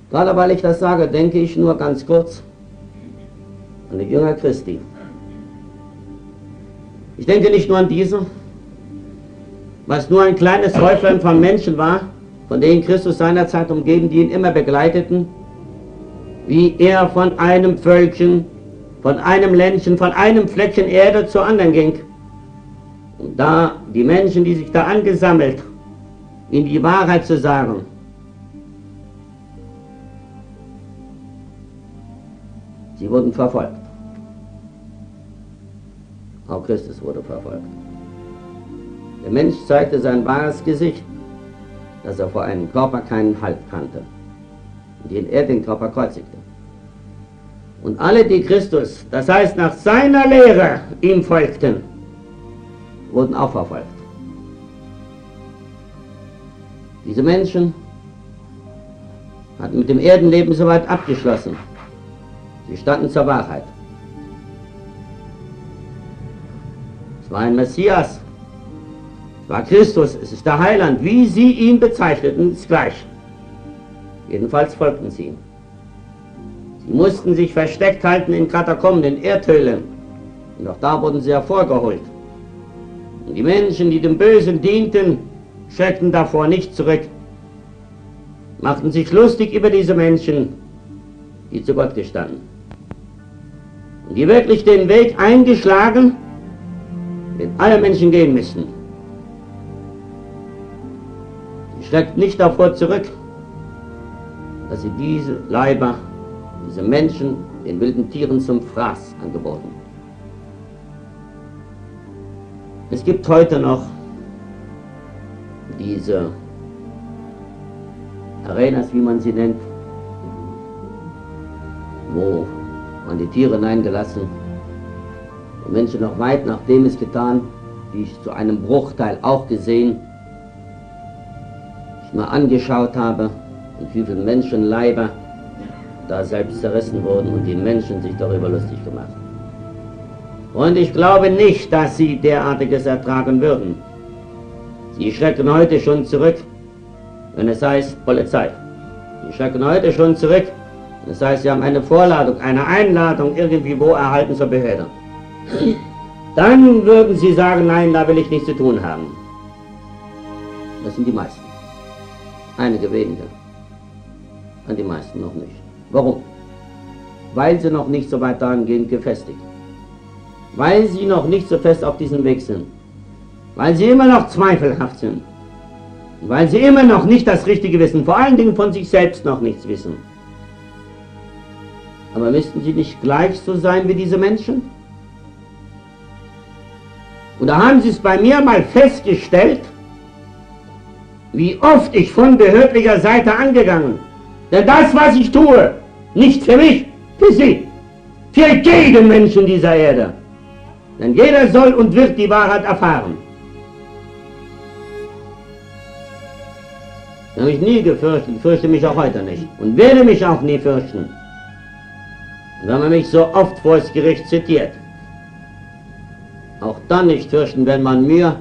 Gerade weil ich das sage, denke ich nur ganz kurz an die Jünger Christi. Ich denke nicht nur an diese, was nur ein kleines Häuflein von Menschen war, von denen Christus seinerzeit umgeben, die ihn immer begleiteten, wie er von einem Völkchen, von einem Ländchen, von einem Fleckchen Erde zu anderen ging. Und da die Menschen, die sich da angesammelt, ihm die Wahrheit zu sagen, sie wurden verfolgt. Auch Christus wurde verfolgt. Der Mensch zeigte sein wahres Gesicht, dass er vor einem Körper keinen Halt kannte, und den er den Körper kreuzigte. Und alle, die Christus, das heißt nach seiner Lehre, ihm folgten, wurden auch verfolgt. Diese Menschen hatten mit dem Erdenleben soweit abgeschlossen. Sie standen zur Wahrheit. Es war ein Messias, es war Christus, es ist der Heiland, wie sie ihn bezeichneten, ist gleich. Jedenfalls folgten sie ihm. Sie mussten sich versteckt halten in Katakomben, in Erdhöhlen, und auch da wurden sie hervorgeholt. Und die Menschen, die dem Bösen dienten, schreckten davor nicht zurück, machten sich lustig über diese Menschen, die zu Gott gestanden. Und die wirklich den Weg eingeschlagen, den alle Menschen gehen müssen. Sie schreckten nicht davor zurück, dass sie diese Leiber, diese Menschen den wilden Tieren zum Fraß angeboten. Es gibt heute noch diese Arenas, wie man sie nennt, wo man die Tiere hineingelassen, die Menschen noch weit nachdem es getan, die ich zu einem Bruchteil auch gesehen, ich mal angeschaut habe, und wie viele Menschenleiber da selbst zerrissen wurden und die Menschen sich darüber lustig gemacht. Und ich glaube nicht, dass sie derartiges ertragen würden. Sie schrecken heute schon zurück, wenn es heißt Polizei. Sie schrecken heute schon zurück, wenn es heißt, sie haben eine Vorladung, eine Einladung irgendwie wo erhalten zur Behörde. Dann würden sie sagen, nein, da will ich nichts zu tun haben. Das sind die meisten. Einige wenige. Und die meisten noch nicht. Warum? Weil sie noch nicht so weit dahingehend gefestigt. Weil sie noch nicht so fest auf diesem Weg sind. Weil sie immer noch zweifelhaft sind. Weil sie immer noch nicht das Richtige wissen. Vor allen Dingen von sich selbst noch nichts wissen. Aber müssten sie nicht gleich so sein wie diese Menschen? Und da haben sie es bei mir mal festgestellt, wie oft ich von behördlicher Seite angegangen. Denn das, was ich tue, nicht für mich, für sie, für jeden Menschen dieser Erde. Denn jeder soll und wird die Wahrheit erfahren. Ich habe mich nie gefürchtet, fürchte mich auch heute nicht und werde mich auch nie fürchten. Wenn man mich so oft vor das Gericht zitiert, auch dann nicht fürchten, wenn man mir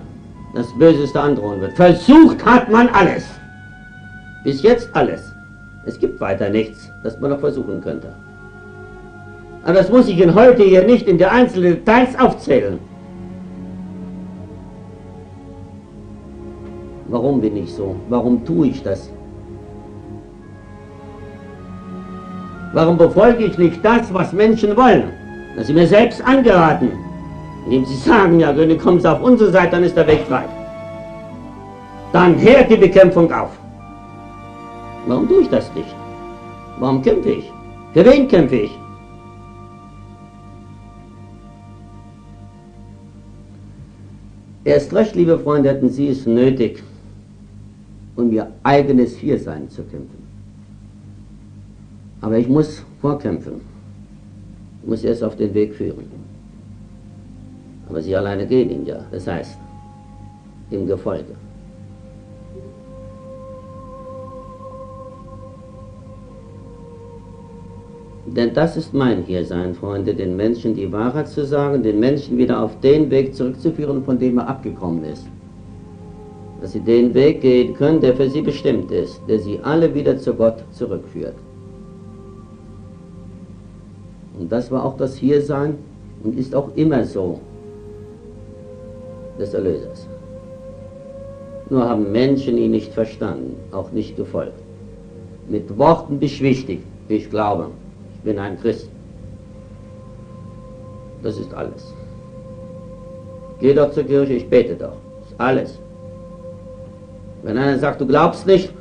das Böseste androhen wird. Versucht hat man alles. Bis jetzt alles. Es gibt weiter nichts, das man noch versuchen könnte. Aber das muss ich Ihnen heute hier nicht in die einzelnen Details aufzählen. Warum bin ich so? Warum tue ich das? Warum befolge ich nicht das, was Menschen wollen? Das sie mir selbst angeraten. Indem sie sagen, ja, kommen Sie auf unsere Seite, dann ist der Weg frei. Dann hört die Bekämpfung auf. Warum tue ich das nicht? Warum kämpfe ich? Für wen kämpfe ich? Erst recht, liebe Freunde, hätten Sie es nötig, um Ihr eigenes Hiersein zu kämpfen. Aber ich muss vorkämpfen. Ich muss erst auf den Weg führen. Aber Sie alleine gehen ihn ja, das heißt, im Gefolge. Denn das ist mein Hiersein, Freunde, den Menschen die Wahrheit zu sagen, den Menschen wieder auf den Weg zurückzuführen, von dem er abgekommen ist. Dass sie den Weg gehen können, der für sie bestimmt ist, der sie alle wieder zu Gott zurückführt. Und das war auch das Hiersein und ist auch immer so des Erlösers. Nur haben Menschen ihn nicht verstanden, auch nicht gefolgt. Mit Worten beschwichtigt, ich glaube, ich bin ein Christ. Das ist alles. Geh doch zur Kirche, ich bete doch. Das ist alles. Wenn einer sagt, du glaubst nicht,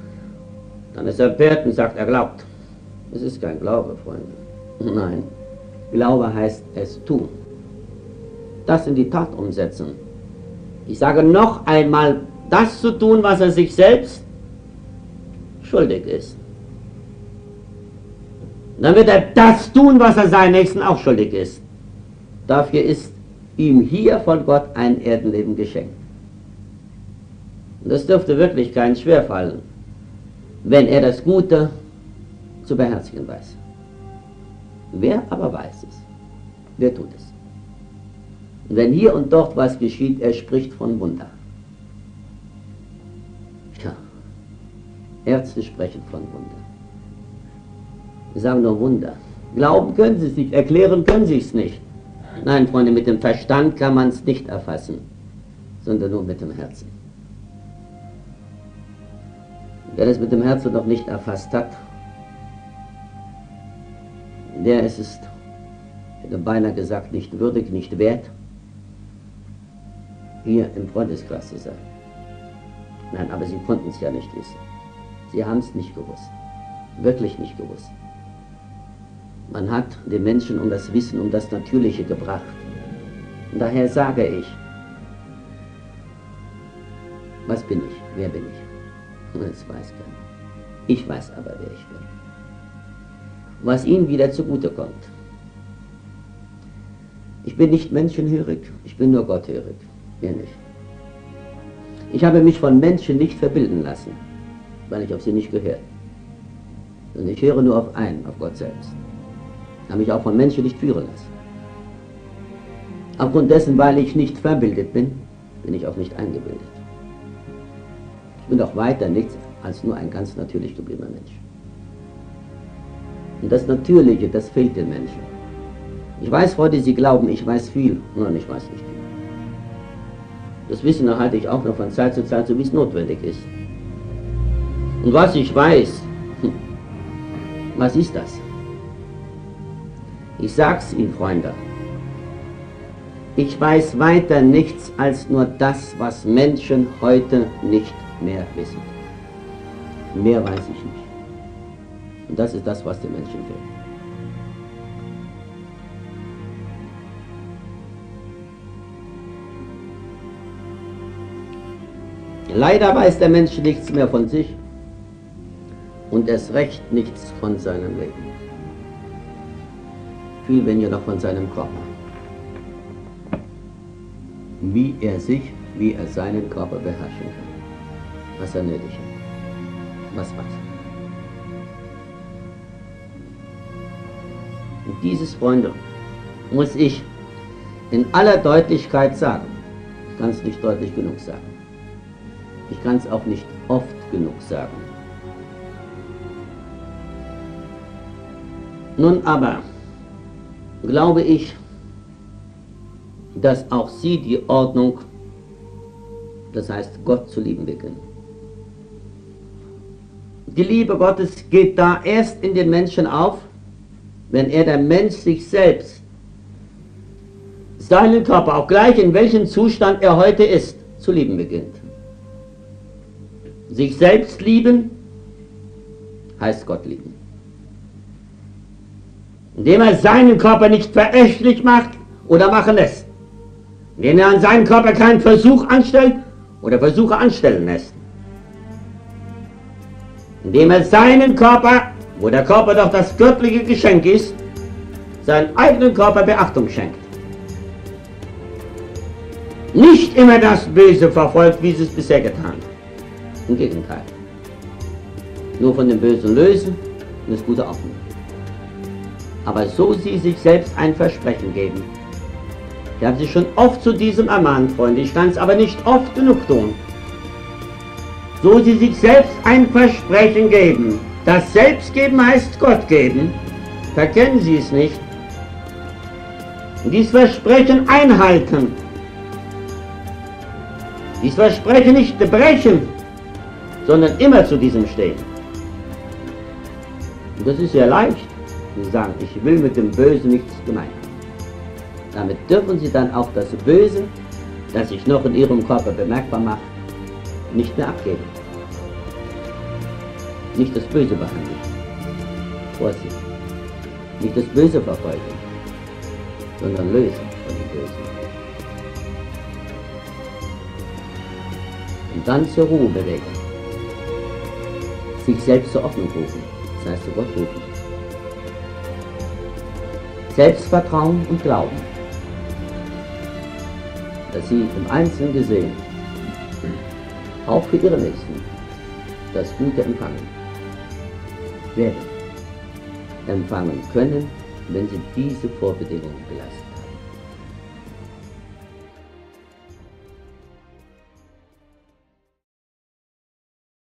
dann ist er empört und sagt, er glaubt. Es ist kein Glaube, Freunde. Nein. Glaube heißt es tun. Das in die Tat umsetzen. Ich sage noch einmal, das zu tun, was er sich selbst schuldig ist. Dann wird er das tun, was er seinen Nächsten auch schuldig ist. Dafür ist ihm hier von Gott ein Erdenleben geschenkt. Und das dürfte wirklich keinen schwerfallen, wenn er das Gute zu beherzigen weiß. Wer aber weiß es? Wer tut es? Und wenn hier und dort was geschieht, er spricht von Wunder. Tja, Ärzte sprechen von Wunder. Sie sagen nur Wunder. Glauben können sie es nicht, erklären können sie es nicht. Nein, Freunde, mit dem Verstand kann man es nicht erfassen, sondern nur mit dem Herzen. Wer das mit dem Herzen noch nicht erfasst hat, der ist es, ich hätte beinahe gesagt, nicht würdig, nicht wert, hier im Freundeskreis zu sein. Nein, aber sie konnten es ja nicht wissen. Sie haben es nicht gewusst. Wirklich nicht gewusst. Man hat den Menschen um das Wissen, um das Natürliche gebracht. Und daher sage ich, was bin ich? Wer bin ich? Das weiß keiner. Ich weiß aber, wer ich bin. Was ihnen wieder zugute kommt. Ich bin nicht menschenhörig, ich bin nur gotthörig. Mehr nicht. Ich habe mich von Menschen nicht verbilden lassen, weil ich auf sie nicht gehöre. Und ich höre nur auf einen, auf Gott selbst. Ich habe mich auch von Menschen nicht führen lassen. Aufgrund dessen, weil ich nicht verbildet bin, bin ich auch nicht eingebildet. Ich bin doch weiter nichts als nur ein ganz natürlich gebliebener Mensch. Und das Natürliche, das fehlt den Menschen. Ich weiß heute, sie glauben, ich weiß viel. Nein, ich weiß nicht viel. Das Wissen erhalte ich auch noch von Zeit zu Zeit, so wie es notwendig ist. Und was ich weiß, was ist das? Ich sag's Ihnen, Freunde. Ich weiß weiter nichts als nur das, was Menschen heute nicht mehr wissen. Mehr weiß ich nicht. Und das ist das, was den Menschen fehlt. Leider weiß der Mensch nichts mehr von sich und erst recht nichts von seinem Leben. Viel weniger noch von seinem Körper. Wie er sich, wie er seinen Körper beherrschen kann. Was er nötig hat. Was weiß er. Und dieses, Freunde, muss ich in aller Deutlichkeit sagen. Ich kann es nicht deutlich genug sagen. Ich kann es auch nicht oft genug sagen. Nun aber glaube ich, dass auch Sie die Ordnung, das heißt Gott zu lieben beginnen. Die Liebe Gottes geht da erst in den Menschen auf, wenn der Mensch sich selbst, seinen Körper, auch gleich in welchem Zustand er heute ist, zu lieben beginnt. Sich selbst lieben heißt Gott lieben. Indem er seinen Körper nicht verächtlich macht oder machen lässt. Indem er an seinem Körper keinen Versuch anstellt oder Versuche anstellen lässt. Indem er seinen Körper, wo der Körper doch das göttliche Geschenk ist, seinen eigenen Körper Beachtung schenkt. Nicht immer das Böse verfolgt, wie sie es bisher getan hat. Im Gegenteil. Nur von dem Bösen lösen und das Gute aufnehmen. Aber so sie sich selbst ein Versprechen geben. Ich habe sie schon oft zu diesem ermahnt, Freunde, ich kann es aber nicht oft genug tun. So sie sich selbst ein Versprechen geben. Das Selbstgeben heißt Gott geben. Verkennen Sie es nicht. und dieses Versprechen einhalten. Dieses Versprechen nicht brechen, sondern immer zu diesem stehen. Und das ist sehr leicht. Sie sagen, ich will mit dem Bösen nichts gemein haben. Damit dürfen Sie dann auch das Böse, das sich noch in Ihrem Körper bemerkbar macht, nicht mehr abgeben. Nicht das Böse behandeln. Vorsicht. Nicht das Böse verfolgen, sondern lösen von dem Bösen. Und dann zur Ruhe bewegen. Sich selbst zur Ordnung rufen, das heißt zu Gott rufen. Selbstvertrauen und Glauben, dass Sie im Einzelnen gesehen, auch für Ihre Nächsten, das Gute empfangen werden. Empfangen können, wenn Sie diese Vorbedingungen belassen.